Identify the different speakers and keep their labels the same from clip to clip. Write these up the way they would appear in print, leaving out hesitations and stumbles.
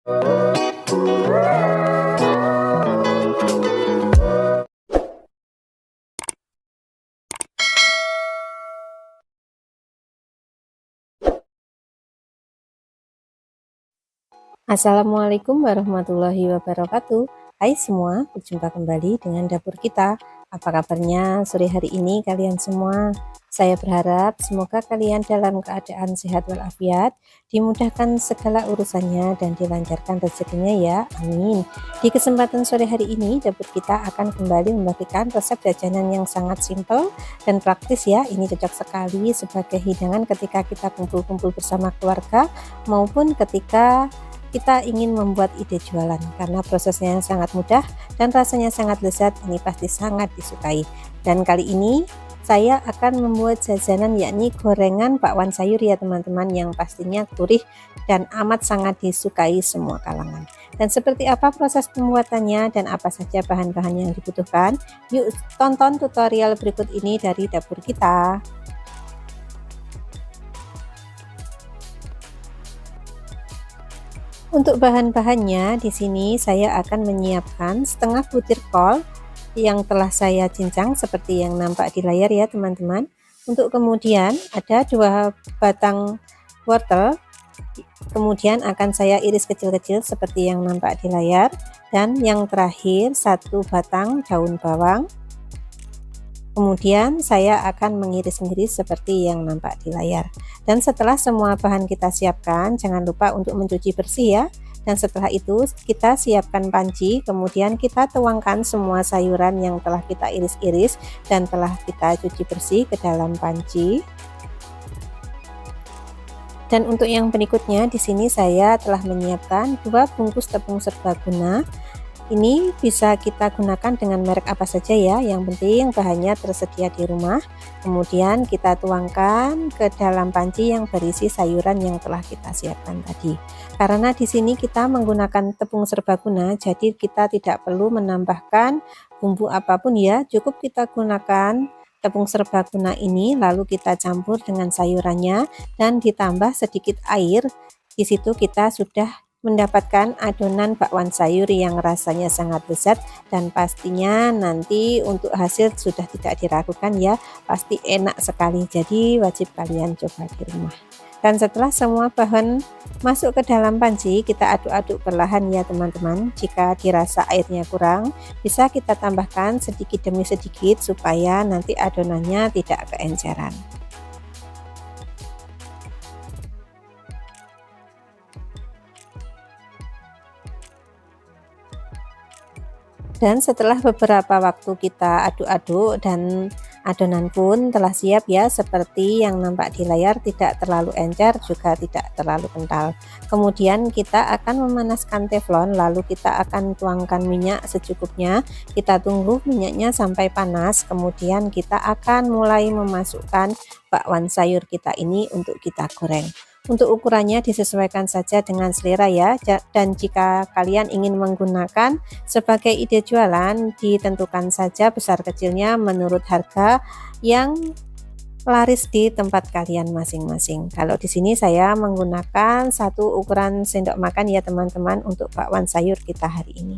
Speaker 1: Assalamualaikum warahmatullahi wabarakatuh. Hai semua, berjumpa kembali dengan dapur kita. Apa kabarnya sore hari ini kalian semua? Saya berharap semoga kalian dalam keadaan sehat walafiat, dimudahkan segala urusannya dan dilancarkan rezekinya ya, amin. Di kesempatan sore hari ini, dapur kita akan kembali membagikan resep jajanan yang sangat simpel dan praktis ya. Ini cocok sekali sebagai hidangan ketika kita kumpul-kumpul bersama keluarga maupun ketika kita ingin membuat ide jualan, karena prosesnya yang sangat mudah dan rasanya sangat lezat. Ini pasti sangat disukai. Dan kali ini saya akan membuat jajanan, yakni gorengan bakwan sayur ya teman-teman, yang pastinya gurih dan amat sangat disukai semua kalangan. Dan seperti apa proses pembuatannya dan apa saja bahan-bahan yang dibutuhkan, yuk tonton tutorial berikut ini dari dapur kita. Untuk bahan-bahannya, di sini saya akan menyiapkan setengah butir kol yang telah saya cincang seperti yang nampak di layar ya teman-teman. Untuk kemudian ada 2 batang wortel, kemudian akan saya iris kecil-kecil seperti yang nampak di layar. Dan yang terakhir 1 batang daun bawang. Kemudian saya akan mengiris-ngiris seperti yang nampak di layar. Dan setelah semua bahan kita siapkan, jangan lupa untuk mencuci bersih ya. Dan setelah itu kita siapkan panci, kemudian kita tuangkan semua sayuran yang telah kita iris-iris dan telah kita cuci bersih ke dalam panci. Dan untuk yang berikutnya, di sini saya telah menyiapkan 2 bungkus tepung serbaguna. Ini bisa kita gunakan dengan merek apa saja ya, yang penting bahannya tersedia di rumah. Kemudian kita tuangkan ke dalam panci yang berisi sayuran yang telah kita siapkan tadi. Karena di sini kita menggunakan tepung serbaguna, jadi kita tidak perlu menambahkan bumbu apapun ya, cukup kita gunakan tepung serbaguna ini, lalu kita campur dengan sayurannya dan ditambah sedikit air. Di situ kita sudah mendapatkan adonan bakwan sayur yang rasanya sangat lezat, dan pastinya nanti untuk hasil sudah tidak diragukan ya, pasti enak sekali. Jadi wajib kalian coba di rumah. Dan setelah semua bahan masuk ke dalam panci, kita aduk-aduk perlahan ya teman-teman. Jika dirasa airnya kurang, bisa kita tambahkan sedikit demi sedikit supaya nanti adonannya tidak keenceran. Dan setelah beberapa waktu kita aduk-aduk dan adonan pun telah siap ya, seperti yang nampak di layar, tidak terlalu encer juga tidak terlalu kental. Kemudian kita akan memanaskan teflon, lalu kita akan tuangkan minyak secukupnya. Kita tunggu minyaknya sampai panas, kemudian kita akan mulai memasukkan bakwan sayur kita ini untuk kita goreng. Untuk ukurannya disesuaikan saja dengan selera ya, dan jika kalian ingin menggunakan sebagai ide jualan, ditentukan saja besar kecilnya menurut harga yang laris di tempat kalian masing-masing. Kalau di sini saya menggunakan 1 ukuran sendok makan ya teman-teman untuk bakwan sayur kita hari ini.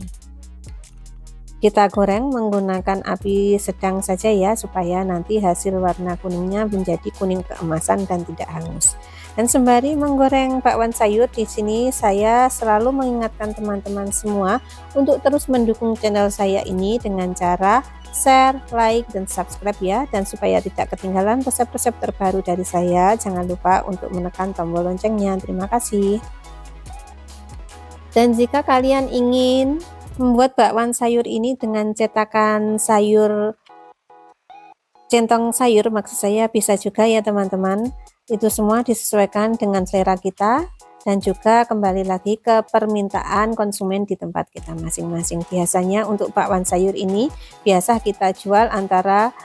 Speaker 1: Kita goreng menggunakan api sedang saja ya, supaya nanti hasil warna kuningnya menjadi kuning keemasan dan tidak hangus. Dan sembari menggoreng bakwan sayur, di sini saya selalu mengingatkan teman-teman semua untuk terus mendukung channel saya ini dengan cara share, like, dan subscribe ya. Dan supaya tidak ketinggalan resep-resep terbaru dari saya, jangan lupa untuk menekan tombol loncengnya. Terima kasih. Dan jika kalian ingin membuat bakwan sayur ini dengan cetakan sayur, centong sayur maksud saya, bisa juga ya teman-teman. Itu semua disesuaikan dengan selera kita dan juga kembali lagi ke permintaan konsumen di tempat kita masing-masing. Biasanya untuk bakwan sayur ini biasa kita jual antara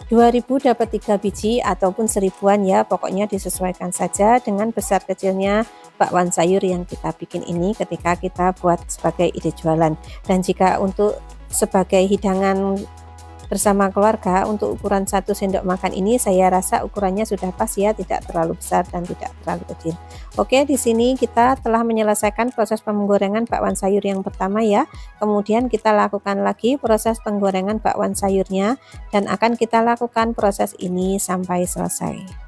Speaker 1: 2000 dapat 3 biji ataupun 1000-an ya, pokoknya disesuaikan saja dengan besar kecilnya bakwan sayur yang kita bikin ini ketika kita buat sebagai ide jualan. Dan jika untuk sebagai hidangan bersama keluarga. Untuk ukuran 1 sendok makan ini saya rasa ukurannya sudah pas ya, tidak terlalu besar dan tidak terlalu kecil. Oke, di sini kita telah menyelesaikan proses penggorengan bakwan sayur yang pertama ya. Kemudian kita lakukan lagi proses penggorengan bakwan sayurnya dan akan kita lakukan proses ini sampai selesai.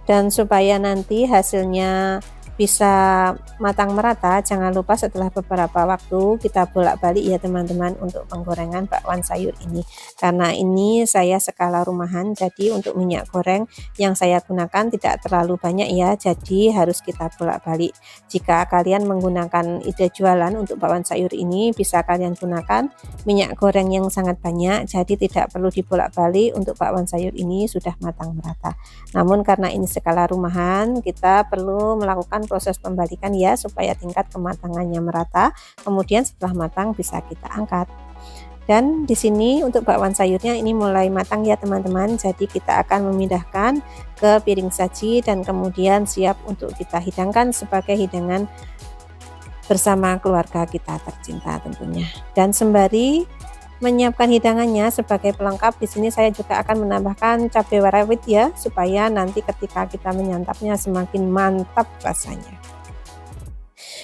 Speaker 1: Dan supaya nanti hasilnya bisa matang merata, jangan lupa setelah beberapa waktu kita bolak-balik ya teman-teman untuk penggorengan bakwan sayur ini. Karena ini saya skala rumahan, jadi untuk minyak goreng yang saya gunakan tidak terlalu banyak ya, jadi harus kita bolak-balik. Jika kalian menggunakan ide jualan untuk bakwan sayur ini, bisa kalian gunakan minyak goreng yang sangat banyak, jadi tidak perlu dibolak-balik. Untuk bakwan sayur ini sudah matang merata. Namun karena ini skala rumahan, kita perlu melakukan proses pembalikan ya supaya tingkat kematangannya merata. Kemudian setelah matang bisa kita angkat. Dan di sini untuk bakwan sayurnya ini mulai matang ya teman-teman. Jadi kita akan memindahkan ke piring saji dan kemudian siap untuk kita hidangkan sebagai hidangan bersama keluarga kita tercinta tentunya. Dan sembari menyiapkan hidangannya sebagai pelengkap, di sini saya juga akan menambahkan cabai rawit ya, supaya nanti ketika kita menyantapnya semakin mantap rasanya.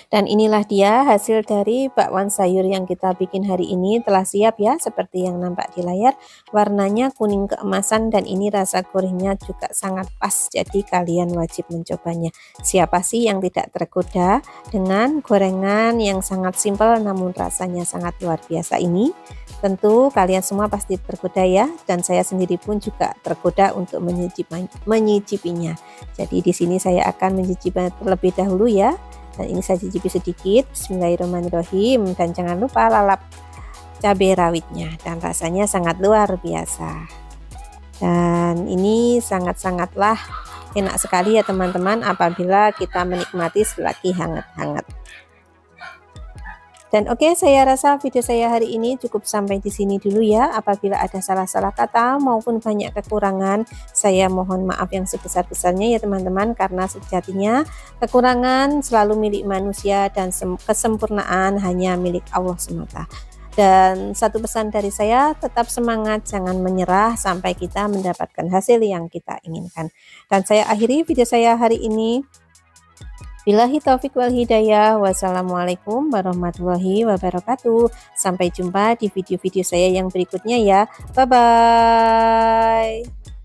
Speaker 1: Dan inilah dia hasil dari bakwan sayur yang kita bikin hari ini, telah siap ya seperti yang nampak di layar. Warnanya kuning keemasan dan ini rasa gurihnya juga sangat pas, jadi kalian wajib mencobanya. Siapa sih yang tidak tergoda dengan gorengan yang sangat simpel namun rasanya sangat luar biasa ini? Tentu kalian semua pasti tergoda ya, dan saya sendiri pun juga tergoda untuk menyicipinya. Jadi di sini saya akan mencicipi terlebih dahulu ya. Dan ini saya cicipi sedikit. Bismillahirrahmanirrahim. Dan jangan lupa lalap cabai rawitnya, dan rasanya sangat luar biasa. Dan ini sangat-sangatlah enak sekali ya teman-teman apabila kita menikmati selagi hangat-hangat. Dan oke, saya rasa video saya hari ini cukup sampai di sini dulu ya. Apabila ada salah-salah kata maupun banyak kekurangan, saya mohon maaf yang sebesar-besarnya ya teman-teman, karena sejatinya kekurangan selalu milik manusia dan kesempurnaan hanya milik Allah semata. Dan satu pesan dari saya, tetap semangat, jangan menyerah sampai kita mendapatkan hasil yang kita inginkan. Dan saya akhiri video saya hari ini. Billahi taufik wal hidayah. Wassalamualaikum warahmatullahi wabarakatuh. Sampai jumpa di video-video saya yang berikutnya ya. Bye bye.